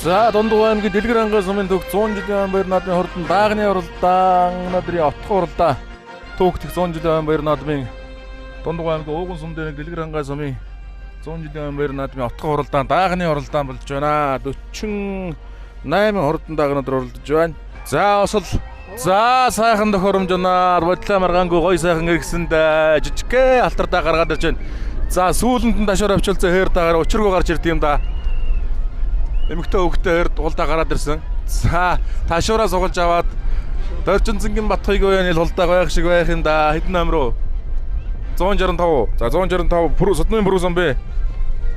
За Дундгой аймгийн Дэлгэр ангаас өмнө төгс 100 жилийн баяр наадмын хурдан даагны уралдаан надрын отох уралдаан түүхтэх 100 жилийн баяр наадмын Дундгой аймгийн ууган сумдын Дэлгэр ангаас өмнө 100 жилийн баяр наадмын отох уралдаан даагны уралдаан болж байна. 48 хурдан даагнад уралдаж байна. За осол сайхан тохиромжноор бодлоо маргаангүй гой сайхан иргсэнд жижигхэн алтардаа гаргаад ирж байна. За сүүлэнд нь ташаар авчилцсан хээр даагаар учиргүй гарч ирд юм да. Эмэгтэй хөвгтэй хээр дуулдаа гараад ирсэн. За ташуураас угалж аваад Доржинцэнгийн Батхыг байны тулдаа байх шиг байх юм да. Хэдэн номер уу? 165. За 165 Содны Бүрүүсэн бэ.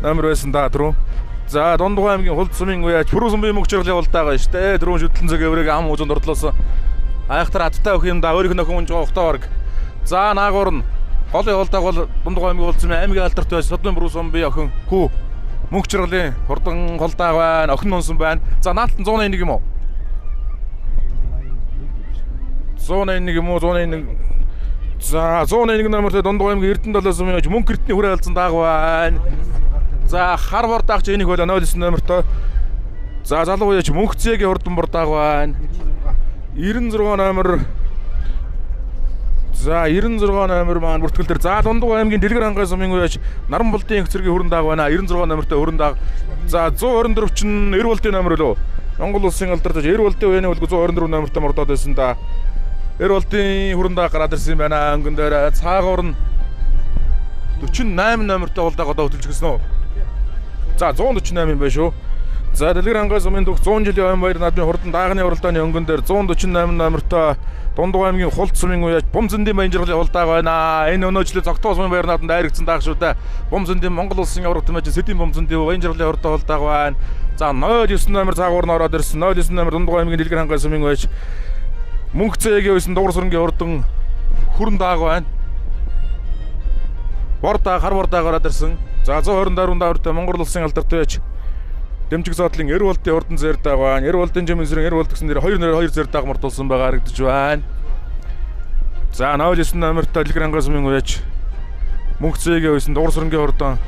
Номер байсан да түрүү. За Дундгой аймгийн Хулд сумын уяач Бүрүүсэн бэ мөгчрөлийн улдаага штэ. Түрүү шүтлэн цаг эврэг ам узунд ордлоосон. Айхтар адтай өгөх юм да. Өөрийнх нь охин жоо ухтаа орг. За наагуур нь голын улдааг бол Дундгой аймгийн Хулд сумын аймгийн алдарт байж Содны Бүрүүсэн бэ охин хүү мөнхчрөлийн хурдан голдааг байна, охин нунсан байна. За наалт 101 юм уу? 101 юм уу? 101. За 101 номертой Дундгой аймгийн Эрдэнэ 7 сумын аж мөнх эрдний хүрээ алзан дааг байна. За харвар даагч энийг бол 09 номертой. За залуу ууяч мөнх цэгийн хурдан бүр дааг байна. 96 номер. За 96 номер маань бүртгэл дээр. За Дундгой аймгийн Дэлгэр ангаас сумын ууяч Наран булдын их цэргийн хүрэн дааг байна. 96 номертой хүрэн дааг. За 124 чинь Эр булдын номер лөө. Монгол улсын алдартай Эр булдын үеийн үлгүү 124 номертой мордоод байсан да. Эр булдын хүрэн дааг гараад ирсэн байна. Өнгөн дээр цаагуур нь 48 номертой улдааг одоо хөтөлж гисэн үү? За 148 юм байна шүү. За Дэлгэр ангаас өмнө 100 жилийн баяр наадмын хурдан даагны уралдааны өнгөн дээр 148 номертой Дундгой аймгийн Хулд сумын ууяч Бомзөндийн Баянжиргалын улдааг байна. Энэ өнөөжлөө Цогтоо сумын баяр наадманд дайрагдсан даах шүү дээ. Бомзөндийн Монгол улсын аврагт мэж Сэдийн Бомзөндийн Баянжиргалын хурдан улдааг байна. За 09 номер цаагуур нь ороод ирсэн. 09 номер Дундгой аймгийн Дэлгэр ангаас сумын ууяч мөнх цэгийн үйсэн дугур сүрэнгийн хурдан хүрэн дааг байна. Бордаа хар бордаа гараад ирсэн. За 124 давртай Монгол улсын алдарт байж Дэмжиг зоодлын Эр булдын хурдан зэр дааг байна. Эр булдын жимийн сүрэн Эр булд гэсэн нэр 2 зэр дааг мартуулсан байгаа харагдаж байна. За 09 номертой Дэлгэр ангаас өмнө ууяч мөнх цэгийн үйсэн дугур сүрэнгийн хурдан.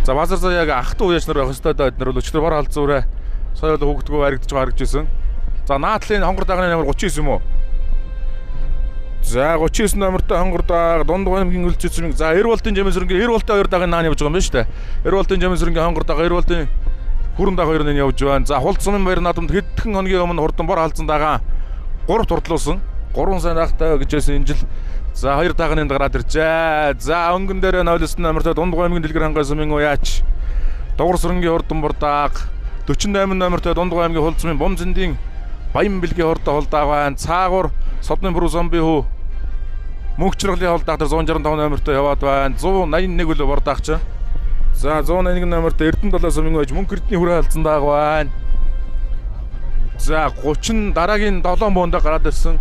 За базар заяаг ах トゥ ууяч нар байх ёстой да эднэр бол өчтөр бар халзуурэ соёл хөөгдгөө харагдаж байгаа харагдаж байсан. За наадлын хонгор даагны номер 39 юм уу? За 39 номертой хонгор дааг Дундгой аймгийн үлцэцмиг. За Эр булдын жимийн сүрэнгийн Эр булдын 2 даагийн наан явж байгаа юм байна шүү дээ. Эр булдын жимийн сүрэнгийн хонгор дааг Эр булдын хүрэн дааг 2 нь явж байна. За Хулд сумын баяр наадамд хэдхэн хоногийн өмнө хурдан бор халзан дагаа 3 турдлуулсан. 3 сайн ахтай гэжсэн энэ жил. За 2 даагны гараад иржээ. За өнгөн дээр 09 номертой Дундгой аймгийн Дэлгэр ангаас сумын ууяч дугур сүрэнгийн хурдан бор дааг 48 номертой Дундгой аймгийн Хулд сумын Бомзөндийн Баян бэлгийн хурдан хулдааг байна. Цаагуур Содны Бүрүүсэн бэ хүү мөнхчрөлийн хулдааг дээр 165 номертой яваад байна. 181 үл бор даагч. За 101 номертой Эрдэнэ 7 сумын ууяч мөнх эрдний хүрээ алзан дааг байна. За 30 дараагийн 7 буундаа гараад ирсэн.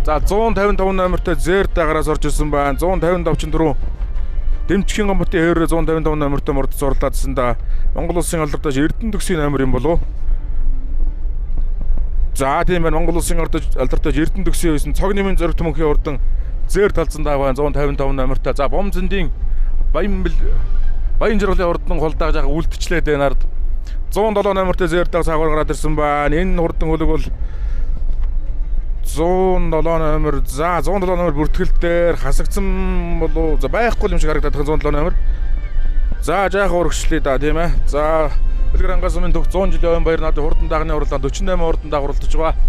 За 155 номертой Зэр даагараас орж ирсэн байна. 155 чинь түрүү Дэмчгийн гомботын хээрээ 155 номертой морд зурлаадсан да. Монгол улсын алдартай Эрдэнэ төгсгийн номер юм болов уу? За тийм байна. Монгол улсын алдартай Эрдэнэ төгсгийн байсан цог нэмийн зоригт мөнхийн хурдан Зэр талзан дааг байна. 155 номертой. За Бомзөндийн Баянжиргалын хурдан хулдааг жаа үлдчихлээд байна ард. 107 номертой Зэр дааг цаагуур гараад ирсэн байна. Энэ хурдан хөлөг бол 107 номер. За 107 номер бүртгэл дээр хасагдсан болов. За байхгүй юм шиг харагдаад 107 номер. За жаахан урагшлээ да тийм ээ. За Дэлгэр ангаас өмнө 100 жилийн баяр наадмын хурдан даагны уралдаан 48 хурдан дааг уралдаж байгаа.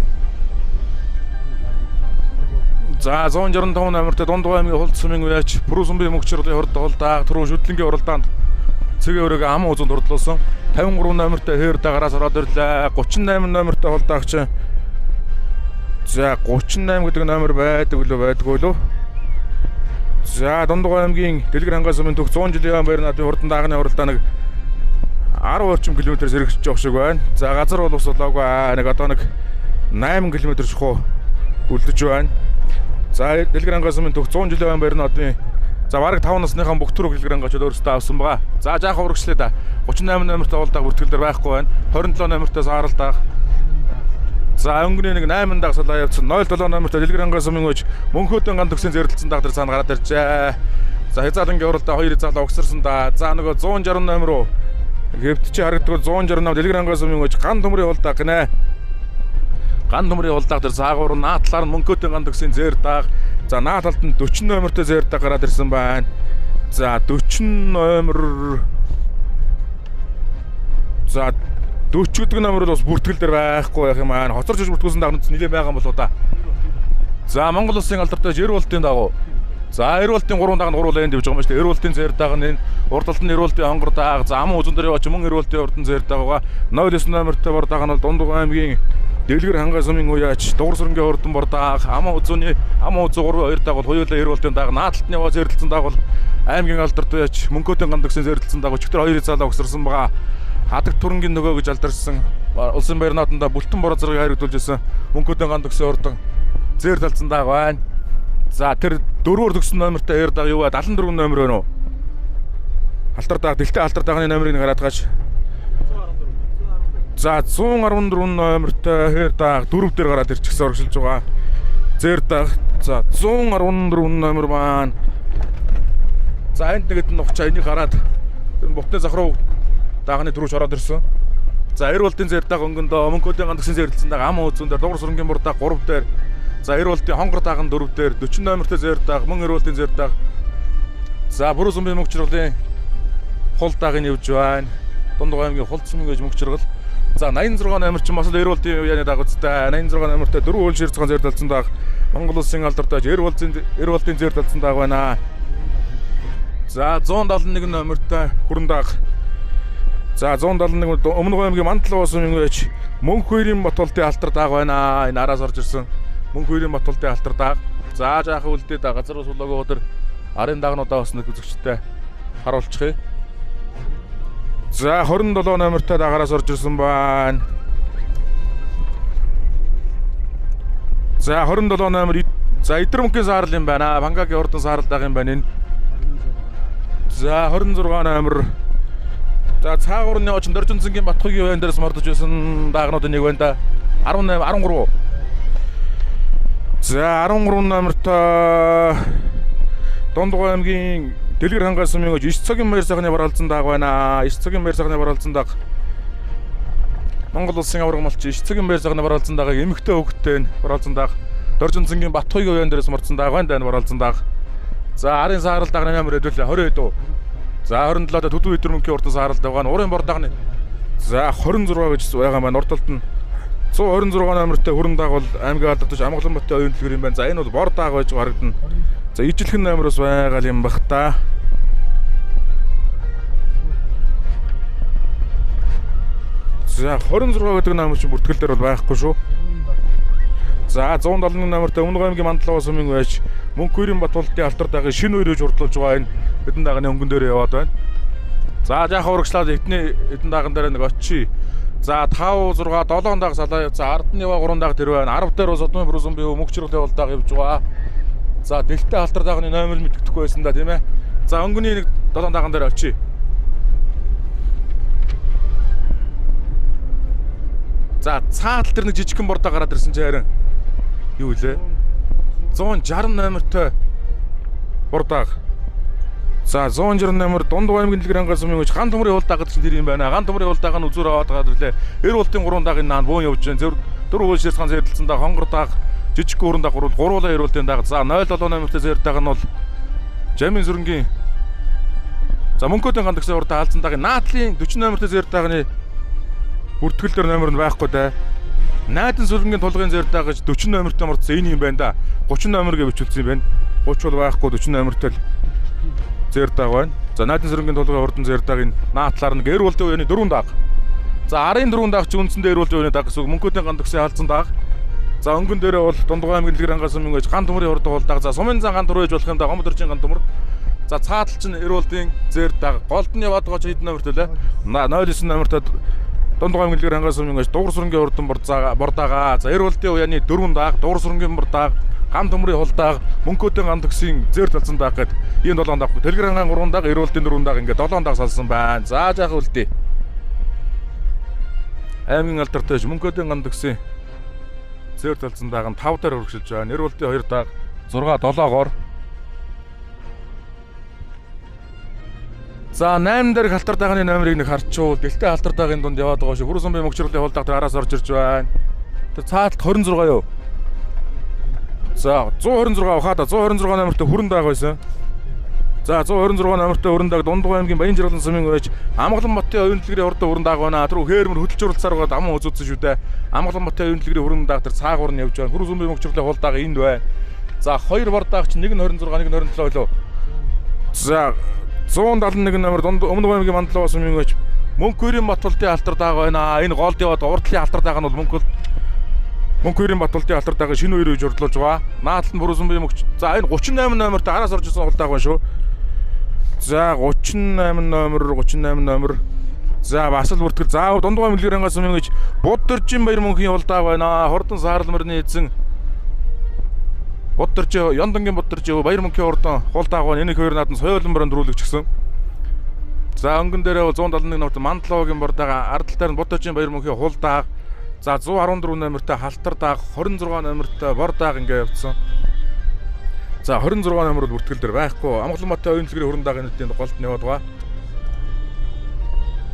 За 165 номертой Дундгой аймгийн Хулд сумын ууяч Бүрүүсэн бэ мөнхчрөлийн хурдан хулдааг түрүү шүтлэнгийн уралдаанд цэгийн өрөөг ам узунд урдлуулсан. 53 номертой хээр даагараас ороод ирлээ. 38 номертой хулдаагч. За 38 гэдэг номер байдаг үлээ байдгүй лөө. За Дундгой аймгийн Дэлгэр ангаас өмнө 100 жилийн баяр наадмын хурдан даагны уралдаан нэг 10 орчим километр сэргэж явах шиг байна. За газар бол ус болоогүй нэг одоо нэг 8 км шухуу үлдэж байна. За Дэлгэр ангаас өмнө 100 жилийн баяр наадмын за бараг 5 насныхаа бүх төрөг Дэлгэр ангаач өөрсдөө авсан байгаа. За жаахан урагшлээ да. 38 номертой улдааг бүртгэл дээр байхгүй байна. 27 номертой саарал дааг. За өнгөний нэг 8 дааг салаа явцсан. 07 номертой Дэлгэр ангаас өмнө мөнхөдөн ган төгсөн зэрэлцсэн дааг дээр цаана гараад иржээ. За хязгаарлангийн уралдаа 2 залуу огсорсон да. За нөгөө 160 номер руу Гэвч харагддаг 168 дэлгэрэнгээ сумын ууж ган төмрийн хулдаг гинэ. Ган төмрийн хулдаг дээр цаагуур наатлаар нь мөнгөтэй ган төгсийн зээр дааг. За нааталд нь 40 номертой зээр дааг гараад ирсэн байна. За 40 номер. За 40 гэдэг номер бас бүртгэл дээр байхгүй байх юм аа. Хоцорч бүртгүүлсэн дагнууд нэлээд байгаа юм болоо да. За Монгол улсын алдартай 90 болтын дагуу. За 90 болтын 3 дааг нь 3 лайн дэвж байгаа юм шүү дээ. 90 болтын зээр дааг нь урд талд нь 90 болтын хонгор дааг. За ам үзэн дээр яваач мөн 90 болтын урд нь зээр даагаа. 09 номертой бор дааг нь бол Дундгой аймгийн Дэлгэр хангай сумын уяач дугур сүрэнгийн урдан бор дааг. Ам үзүүний ам үзүү 3 2 дааг бол хоёулаа 90 болтын дааг. Нааталт нь яваа зэрлэлцэн дааг бол аймгийн алдартай уяач мөнгөтэй ган төгсөн зэрлэлцэн дааг. Өчигдөр 2 цаалаа өгсөрсөн байгаа. Хадаг түрэнгийн нөгөө гэж алдарсан улсын баяр нааданда бүлтэн бороо зэрэг харигдуулж ирсэн мөнгөтэй ган төгсөн урдан зээр талцсан дааг байна. За тэр 4-өр төгсөн номертой эр дааг юу вэ? 74 номер байна уу? Алтар дааг дэлтэй алтар даагны номерыг хараад гаш. За 114 номертой эр дааг 4 дээр гараад ирчихсэн оргилж байгаа. Зээр дааг. За 114 номер маань. За энд нэгэд нь ухчаа энийг гараад бутны захруу даагны дөрвөж ороод ирсэн. За 90 болтын зээр дааг өнгөндөө мөнгөтэй ган төгсөн зэрлэлцэн дааг ам үзүүн дээр дугур сүрэнгийн бор дааг 3 дээр. За 90 болтын хонгор дааг нь 4 дээр 40 номертой зээр дааг мөн 90 болтын зээр дааг. За Бүрүү сумын мөнгө чиргалын хул даагийн явж байна. Дундгой аймгийн хул сумын гэж мөнгө чиргал. За 86 номер чинь бас 90 болтын яаны дааг үстэй. 86 номертой 4 уул ширцгаан зээр талцсан дааг. Монгол улсын алдартай 90 болтын зээр талцсан дааг байна. За 171 номертой хүрэн дааг. За 171 Өмнөг аймгийн Мандлуу сумын ууч Мөнх хоёрын Батултын алтар дааг байна. Энэ араас орж ирсэн Мөнх хоёрын Батултын алтар дааг. За жаахан үлдээд газар суулаагаа өдөр арын даагнуудаа бас нэг үзэгчтэй харуулчих. За 27 номертой даагараас орж ирсэн байна. За 27 номер за Идэрмөнхийн саарл юм байна. Бангагийн урдан саарл дааг юм байна энэ. За 26 номер. За цаагуурны очин Доржинцэнгийн Батхугийн вайн дээрээс мордож байсан даагнуудын нэг байна да. 18 13. За 13 номертой Дундгой аймгийн Дэлгэр хангай сумын ууж 9 цагийн баяр сайхны баралцсан дааг байна. 9 цагийн баяр сайхны баралцсан дааг. Монгол улсын авраг малч 9 цагийн баяр сайхны баралцсан даагийг эмэгтэй хөвгттэй баралцсан дааг. Доржинцэнгийн Батхугийн вайн дээрээс мордсон дааг байна баралцсан дааг. За арын саарл даагны номер хэдүүлээ 20 хэд үү? За 27-д Төдөө Идэрмөнхийн урдан саарл дааг байна. Урын бор даагны за 26 гэж байгаа маань урд талд нь 126 номертой хүрэн дааг бол аймгийн алдартай Амгаланбатын оюун дэлгэр юм байна. За энэ бол бор дааг байж харагдана. За ижилхэн номер бас байгаа юм бах та. За 26 гэдэг номер чинь бүртгэл дээр бол байхгүй шүү. За 171 номертой Өмнөг аймгийн Мандлуу сумын ууч Мөнх хоёрын Батултын алтар даагийн шинэ үерөж хурдлуулж байгаа энэ хэдэн даагны өнгөн дээр яваад байна. За жаахан урагшлаад хэдэн дааган дээр нэг очие. За 5 6 7 дааг салаа. За ард нь яваа 3 дааг тэр байна. 10 дээр Содмын Бүрүү сумын мөнгө чиргалын бол дааг явж байгаа. За дэлтэй алтар даагны номер мэддэхгүй байсан да тийм ээ. За өнгөний нэг 7 дааган дээр очие. За цаатал тэр нэг жижигхэн бордоо гараад ирсэн чи харин юу вэ? 160 номертой бордог. За 160 номер Дундгой аймгийн Дэлгэр хангай сумын ууч ган төмрийн хулдаг гэдэг чинь тэр юм байна. Ган төмрийн хулдаг нь үзүүр аваад гараад ирлээ. 90 болтын 3 даагийн наан бөөн явж байна. Дөрөв уул ширцгаан зэрлэлцэн дааг хонгор дааг жижиг гүрэн дааг гуруулаа 90 болтын дааг. За 07 номертой зэр дааг нь бол Жамин сүрэнгийн за мөнгөтэй ган төгсөн урд хаалцсан даагийн наатлын 40 номертой зэр даагны бүртгэл дээр номер нь байхгүй да. Найдан сүрэнгийн тулгын зэр дааг гэж 40 номертой мордсон энэ юм байна да. 30 номер гэж бичүүлсэн юм байна. 30 бол байхгүй 40 номертой зэр дааг байна. За найдан сүрэнгийн тулгын урдан зэр даагийн наатлаар нь 90 болтын үеийн 4 дааг. За 14 дааг ч үндсэндээ 90 болтын үеийн дааг гэсэн мөнгөтэй ган төгсөн хаалцсан дааг. За өнгөн дээрээ бол Дундгой аймгийн Дэлгэр хангай сумын ууч ган төмрийн урд хулдаг. За сумын зан ган төмөр ээж болох юм да. Гомдорчин ган төмөр. За цаатал чинь 90 болтын зэр дааг. Голд нь яваад байгаа ч хэдэн номертой лээ. 09 номертой Дундгой аймгийн Дэлгэр хангай сумын ууч дугур сүрэнгийн урдан бордаага. За 90 болтын үеийн 4 дааг, дугур сүрэнгийн бордааг, ган төмрийн хулдааг, мөнгөтэй ган төгсөн зэр талцсан дааг гэд ийм 7 дааг. Дэлгэр хангай 3 дааг, 90 болтын 4 дааг ингээд 7 дааг салсан байна. За жаахан үлдээ. Аймгийн алдартай мөнгөтэй ган төгсөн зэр талцсан дааг нь 5 дээр өргөжлж байгаа. 90 болтын 2 дааг 6 7-гоор. За 8 дээр халтар даганы номерыг нэг харчуул. Гэлтэй халтар дагын дунд яваад байгаа шүү. Бүрэн сумын мөгчрөлийн хулдаг тэр араас орж ирж байна. Тэр цаалт 26 юу? За 126 хаа да 126 номертой хүрэн дааг байсан. За 126 номертой хүрэн дааг Дундгой аймгийн Баянжирлан сумын өвч Амгалан Батын оюун дэлгэрийн хурдан хүрэн дааг байна. Тэр хээрмэр хөдөлж уралцаар байгаа аман үзүүлсэн шүү дээ. Амгалан Батын оюун дэлгэрийн хүрэн дааг тэр цаагуур нь явж байна. Бүрэн сумын мөгчрөлийн хулдаг энд байна. За 2 бар дааг чинь 126 127 лөө. За 171 номер Өмнөг аймгийн Мандлаа сумын өвч Мөнхөрийн Батболдын алтар дааг байна. Энэ голд яваад урдлын алтар дааг нь бол Мөнхөрийн Батболдын алтар дааг шинэ үеэр үеж урдлуулж байгаа. Наадал нь Бүрэн сумын мөгч. За энэ 38 номерт араас орж ирсэн хулдаг байна шүү. За 38 номер. За бас л бүртгэл. За Дундгой аймгийн Дэлгэрэнгаа сумын өвч Буддэржин Баяр мөнхийн хулдаг байна. Хордон саарл мөрний эзэн Буддэрж Яндонгийн Буддэрж Баяр мөнхийн хурдан хулдаг байна. Энэ хоёр наадан соёолын борон дөрүүлэгч гисэн. За өнгөн дээрээ 171 номерт Мандлоогийн бордаага ардталтаар нь Буддэржин Баяр мөнхийн хулдаг. За 114 номертой халтар дааг 26 номертой бордааг ингээ явцсан. За 26 номер бол бүртгэл дээр байхгүй. Амгалан Батын оюун дэлгэрийн хүрэн дагын нүдийн голд нь яваад байгаа.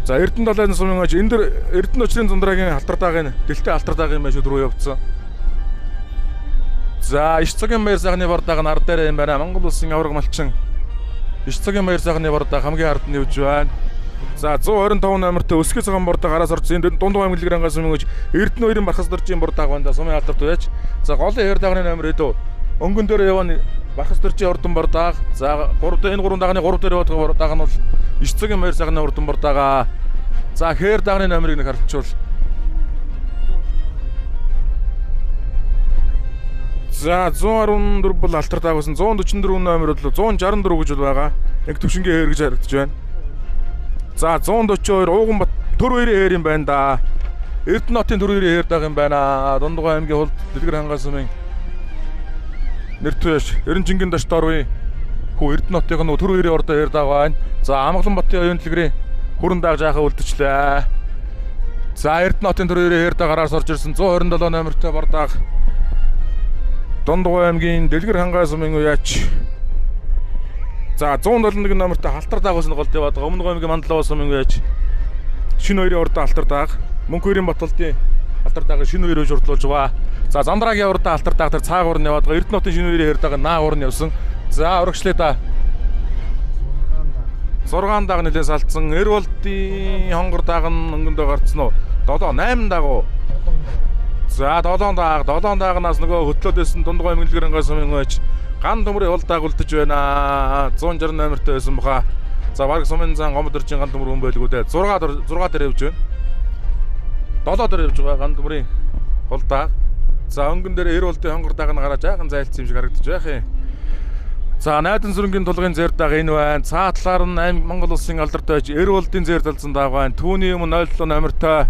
За Эрдэнэ далайн сумын аж энэ дэр Эрдэнэ очрын зундрагийн халтар дагын дэлтэй халтар дагын байшуд руу явцсан. За иш цагийн баяр сайхны бордааг нь ард дээр юм байна. Монгол улсын авраг малчин иш цагийн баяр сайхны бордааг хамгийн ард нь явж байна. За 125 номертой өсгөө цагаан бордааг араас орж энэ Дундгой аймгийн Дэлгэрэнгаа сумын аж Эрдэнэ хоёрын Бархас дөржийн бордааг байна. Сумын алдарт байж. За голын хэр дагны номер хэдөө өнгөн дээр яваа Бархас дөржийн хурдан бордааг. За 3 дээр энэ 3 дагны 3 дээр яваад байгаа бордааг нь бол иш цагийн баяр сайхны хурдан бордаага. За хэр дагны номерыг нэг харчвал. За 114 бол алтар дааг байсан. 144 номер бол 164 гэж бол байгаа. Яг төвшингийн хэр гэж харагдаж байна. За 142 Ууган төр хоёрын хэр юм байна да. Эрдэнэ хотын төр хоёрын хэр дааг юм байна. Дундгой аймгийн хулд Дэлгэрэнгаа сумын нэртвэш Эренжингийн даш дорвын хүү Эрдэнэ хотын төр хоёрын ордоо хэр дааг байна. За Амгалан Батын оюун дэлгэрийн хүрэн дааг жаахан үлдчихлээ. За Эрдэнэ хотын төр хоёрын хэр даагараас орж ирсэн 127 номертой бордааг Дундгой аймгийн Дэлгэрэнгаа сумын өвч. За 171 номертой халтар даагаас нь голд яваад байгаа. Өмнөг аймгийн Мандлаа сумын өвч шинэ хоёрын ордоо халтар дааг Мөнхөрийн Батболдын халтар даагаа шинэ хоёроо журдлуулж байгаа. За Замдрагийн ордоо халтар дааг тэр цаагуур нь яваад байгаа. Эрдэнэ хотын шинэ хоёрын хэр дааг наагуур нь явсан. За урагшлаа да. 6 дааг нэлээд салцсан. Эрволдын хонгор дааг нь өнгөндөө гарцсан уу? 8 дааг уу? За 7 даагнаас нөгөө хөтлөөдөөсөн Дундгой аймгийн Дэлгэрэнгаа сумын өвч ган төмрийн хулдааг үлдэж байна. 160 номертой байсан баха. За баг сумын зан гомдоржин ган төмөр хүн байлгүй дээ. 6 дээр явж байна. 7 дээр явж байгаа ган төмрийн хулдааг. За өнгөн дээр Эрволдын хонгор дааг нь гараа жаахан зайлцсан юм шиг харагдаж байх юм. За найдан сүрэнгийн тулгын зэр дааг энэ байна. Цаатлаар нь Монгол улсын алдартай байж Эрволдын зэр талцсан дааг байна. Түүний өмнө 07 номертой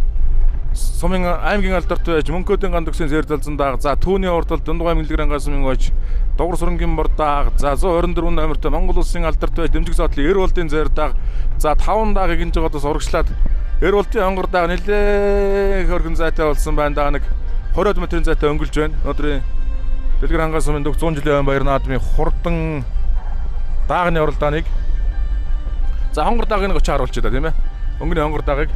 сумын аймгийн алдарт байж Мөнхөдийн ганд өгсөн зэр талцсан дааг. За түүний урд бол Дундгой аймгийн Дэлгэрэнгаа сумын өвч Дугур сүрэнгийн бордааг. За 124 номертой Монгол улсын алдарт байж дэмжиг зоотлын Эрволдын зэр дааг. За 5 даагийг энэ жагоодоос урагшлаад Эрволдын хонгор дааг нэлээ хөргөн зайтай болсон байна даа. Нэг 20 метрийн зайтай өнгөлж байна. Өнөөдрийн Дэлгэрэнгаа сумын 100 жилийн баяр наадмын хурдан даагны оролдооныг за хонгор даагийг очиж харуулж байгаа тийм ээ. Өнгөний хонгор даагийг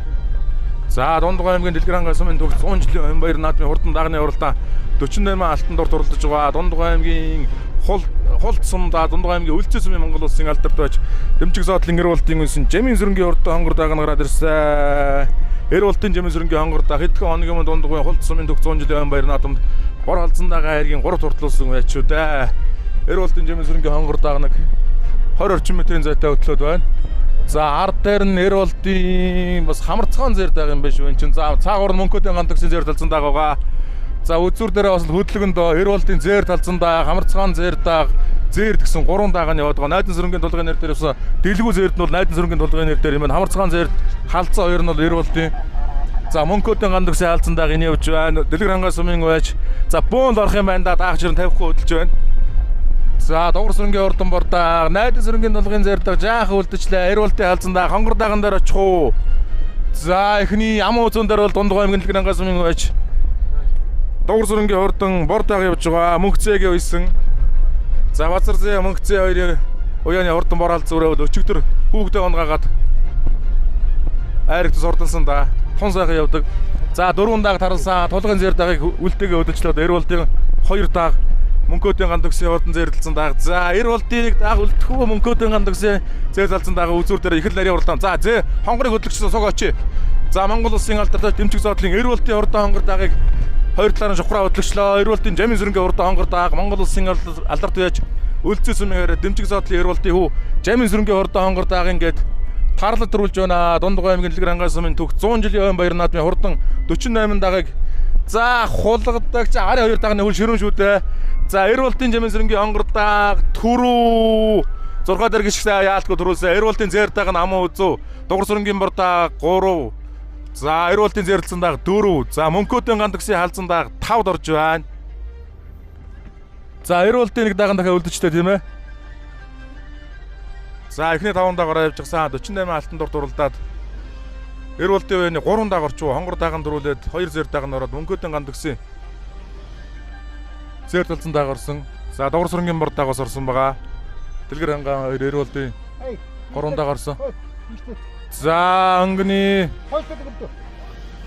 за Дундгой аймгийн Дэлгэрэнгаа сумын 100 жилийн баяр наадмын хурдан даагны оролдоо 48 алтан дорд уралдаж байгаа. Дундгой аймгийн хулд сум да Дундгой аймгийн Үлзий сумын Монгол улсын алдарт байж дэмжиг зоотлын Эрволдын үнсэн Жамин сүрэнгийн урд хонгор дааг нь гараад ирсэн. Эрволдын Жамин сүрэнгийн хонгор дааг хэдхэн хоногийн өмнө Дундгой хулд сумын 100 жилийн баяр наадамд гор халзан дагаа хайргийн 3 туртлуулсан байж шүү дээ. Эрволдын Жамин сүрэнгийн хонгор дааг нэг 20 орчим метрийн зайтай хөтлөөд байна. За ард дээр нь Эрволдын бас хамарцгаан зэр дааг юм биш үү? Энд чинь за цаагуур нь Мөнхөдийн ганд өгсөн зэр талцсан дааг байгаа. За үзүүр дээрээ бас хөдөлгөндөө Эрволдын зэр талцсан дааг, хамарцгаан зэр дааг, зэр гэсэн 3 дааг нь яваад байгаа. Найдан сүрэнгийн тулгын нэр дээр бас дэлгүү зэрд нь бол найдан сүрэнгийн тулгын нэр дээр юм байна. Хамарцгаан зэр халзан хоёр нь бол Эрволдын. За Мөнхөдийн ганд өгсөн халзан дааг энэ явж байна. Дэлгэрэнгаа сумын өвч. За бөөн л орох юм байна да. Даах жирэн тавихгүй хөдөлж байна. За Дугур сүрэнгийн урдан бордааг, найдан сүрэнгийн тулгын зэр дааг жаахан үлдэжлээ. Эрволдын халзан дааг, хонгор дааган дээр очих уу. За эхний амуу зүүн дээр бол Дундгой аймгийн Дэлгэрэнгаа сумын өвч. Дугур сүрэнгийн урдан бордааг явж байгаа. Мөнхцээгээ үйсэн. За Базар зээ Мөнхцээ хоёрын Уяаны хурдан бор алд зүрээвэл өчигдөр хүүхдээ унгаагаад айрагт сурдалсан да. Тун сайхан явдаг. За 4 дааг таралсан. Тулгын зэр даагыг үлдээгээ өдөлчлөөд Эрволтын 2 дааг Мөнхөөдийн ганд өгсөн хурдан зэрлэлсэн дааг. За Эрволтын 1 дааг үлдэхгүй Мөнхөөдийн ганд өгсөн зэрлэлсэн дааг үзүүр дээр их л нарийн уралдаан. За хонгорыг хөдлөгчсөн суг очие. За Монгол улсын алдартай дэмжиг зоодлын Эрволтын хурдан хонгор даагийг 2 талаар нь шухраа хөдлөгчлөө. Эрволтын Жамин сүрэнгийн хурдан хонгор дааг Монгол улсын алдарт байж үлдсэн юмээр дэмжиг зоодлын Эрволтын хүү Жамин сүрэнгийн хурдан хонгор дааг ингээд тарлал төрүүлж байна. Дундгой аймгийн Дэлгэр ангаас өмнө түүх 100 жилийн ойн баяр наадмын хурдан 48 даагийг за хулгадаг 22 даагны хөл ширүүн шүү дээ. За Эрволтын Жамин сүрэнгийн хонгор дааг түрүү 6 дээр гიშгтэй яалтгүй төрүүлсэн. Эрволтын зэр дааг нь амуу үзүү. Дугар сүрэнгийн бор дааг 3. За Эрволтын зэрлэлсэн дааг 4. За Мөнхөөдийн ганд өгсөн халзан дааг 5-д орж байна. За Эрволтын 1 дааган дахиад үлдчихтэй тийм ээ. За эхний 5 даагаар явж гисэн 48 алтан дур дуралдаад Эрволтын үений 3 дааг орчуу хонгор дааган дөрүүлээд 2 зэр дааган ороод Мөнхөөдийн ганд өгсөн зэр талцсан дааг орсон. За дугар сүрэнгийн бор даагаас орсон байгаа. Дэлгэр ангаа 2 Эрволтын 3 дааг орсон. За өнгөний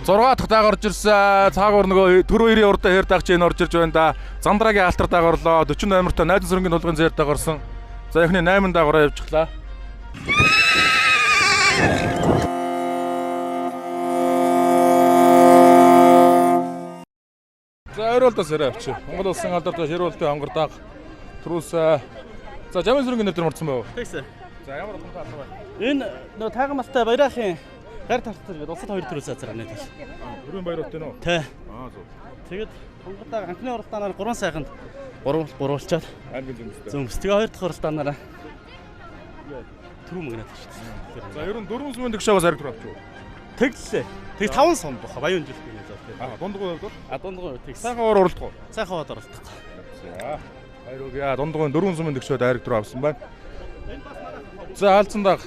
6 дахь дааг орж ирсэн. Цаагаар нөгөө түрүү 90 урдаа хэр дааг ч энэ орж ирж байна да. Замдрагийн алтар дааг орлоо. 48 та найдан сүрэнгийн тулгын зэр дааг орсон. За эхний 8 даагаараа явчихлаа. За Эрволтоос ирээ авчи. Монгол улсын алдартай Эрволтын хонгор дааг түрүүс за Жамин сүрэнгийн нэр мордсон байв. Тэгсэн. За ямар утгатай албаа. Энэ нөгөө таагамалтай баярахын гар тартар гэдэг улсад 2 төрөөс азар анаа тийм. Өрийн баяр утын уу? Тий. Зөв. Тэгэд хонгордаа анхны уралдаанаар 3 сайханд гурвуулчаад аймгийн зэмстэй. зөмс. Тэгээ 2 дахь уралдаанаараа түрүү мэгнээд шүү дээ. За ер нь 4 сүмэн төгшөөс ариг тур авчих. Тэглээ. Тэг 5 сум баха баян жилх гэж байна. Дундгой бол Дундгой тэгс. сайхан уур уралдах. Сайхан хаад оролдох. За баяр үгүй. Дундгой 4 сүмэн төгшөөд ариг тур авсан байна. За халзан дааг.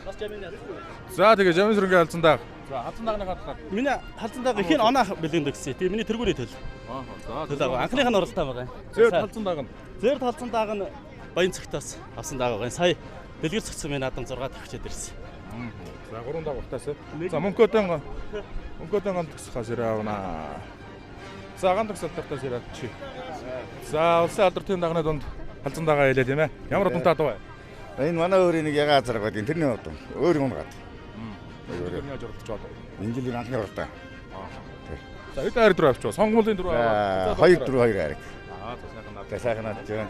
За тэгээ Жамин сүрэнгийн халзан дааг. За халзан даагны хатгаар. Миний халзан дааг ихийн оноо бэлэн дэгсэн. Тэгээ миний тэргүүрээ төл. За анхных нь уралдаан байгаа. Зэр халзан дааг нь. Зэр халзан дааг нь баян цагтаас авсан дааг байгаа. Сая дэлгэр цогцсон минь надан 6 тавьчаад ирсэн. За 3 дааг уртаас. За Мөнхөөдийн ганд төгсөхөөс ирээ авнаа. За ганд төгсөл тартаас ирээд чи. За улсын алдартай дагны дунд халзан даагаа хэлээ тийм ээ. Ямар удамтай дуу вэ? Энэ манай өөрийн нэг яга азар гэдэг тэрний удам. Өөр юм гад. Өөр яаж оролдож байгаа вэ? Энэ жилийн анхны уралдаан. За хэд ариг дөрөв авчваа. Сонгомлын дөрөв аваа. 2 ариг. За сайхан надад. Сайхан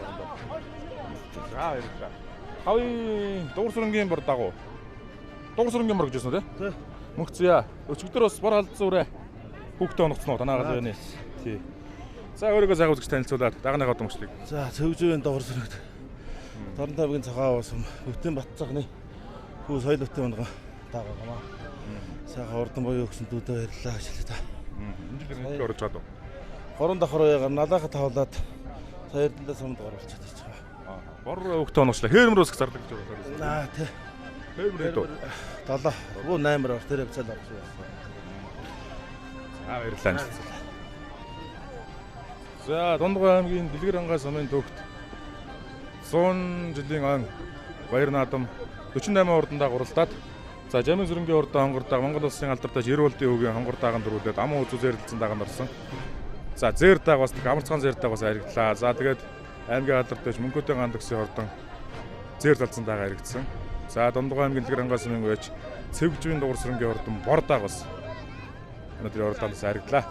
над жаа. За баярлалаа. Хавын дугар сүрэнгийн бор дагуу. Дугар сүрэнгийн бор гэжсэн үү те? Тий. Мөнхцөө. Өчигдөр бас бор алдсан үрээ. Хүүхдээ оногцсон уу? Танаагаад байна. Тий. За өөрийгөө сайхан үзэж танилцуулаад дагныхаа удамшлыг. За цөвжүүн дугар сүрэгт. Торон тавгийн цагаан уусам Өвтөн Бат цагны хүү соёл өвтөн унгаа даагаа. Сайхан урдан боёо өгсөн дүүдээ баярлалаа ажиллаа та. Энэ жилийн орж чадав. 3 дахь рууягаар налаахад тавлаад сая эрдэнэ сумд оруулчихад байж байгаа. Бор хүүхдээ оногчлаа. Хээрмрөөс их зарлаг гэж байна. Аа тий. Хээрмрээ дөө. 7 руу 8 ор тэр хвцал орж байна. За баярлалаа. За Дундгой аймгийн Дэлгэр ангаас өмнө төгт 100 жилийн ан баяр наадам 48 хурдан дааг уралдаад за Жамин сүрэнгийн хурдан хонгор дааг Монгол улсын алдартай Эрволтын өвгийн хонгор дааганд дөрүүлээд аман үзүү зэрлэлсэн дааганд орсон. За зэр дааг бас амарцгаан зэр дааг бас харигдлаа. За тэгээд аймгийн алдартай Мөнхөөдийн ганд өгсөн хурдан зэр талцсан дааг харигдсан. За Дундгой аймгийн Дэлгэр ангаас өмнө байж Цэвжвийн дугар сүрэнгийн хурдан бор дааг бас өнөөдрийн уралдаанаас харигдлаа.